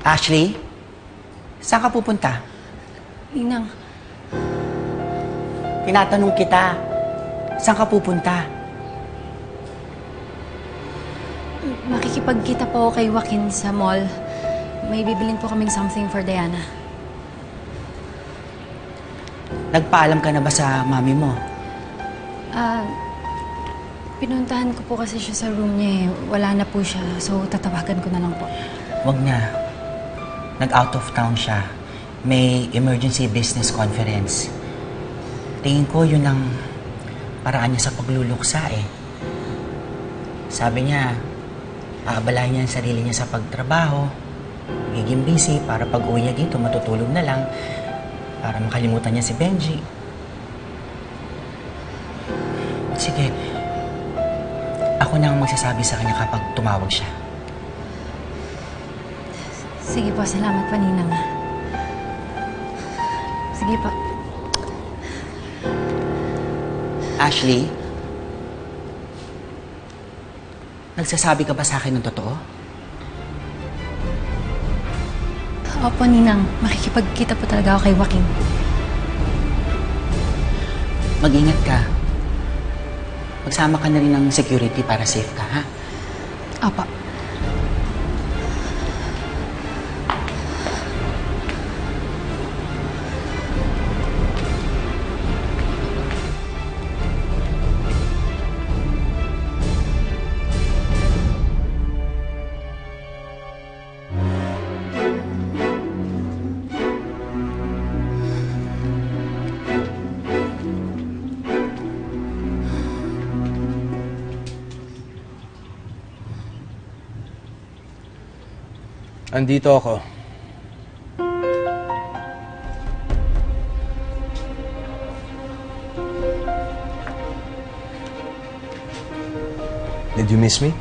Ashley? Saan ka pupunta? Ninang, Tinatanong kita. Saan ka pupunta? makikipagkita po ako kay Joaquin sa mall. May bibilin po kaming something for Diana. Nagpaalam ka na ba sa mami mo? Pinuntahan ko po kasi siya sa room niya eh. Wala na po siya, so tatawagan ko na lang po. Wag na. Nag-out of town siya. May emergency business conference. Tingin ko yun ang paraan niya sa pagluluksa eh. Sabi niya, aabalahin niya ang sarili niya sa pagtrabaho, magiging busy para pag uwi niya dito, matutulog na lang para makalimutan niya si Benji. Sige, ako na ang magsasabi sa kanya kapag tumawag siya. Sige po, salamat pa, Ninang. Sige po. Ashley? Nagsasabi ka ba sa akin ng totoo? Opo, Ninang. Makikipagkita po talaga ako kay Joaquin. Mag-ingat ka. Magsama ka na rin ng security para safe ka, ha? Opo. Andito ako. Did you miss me?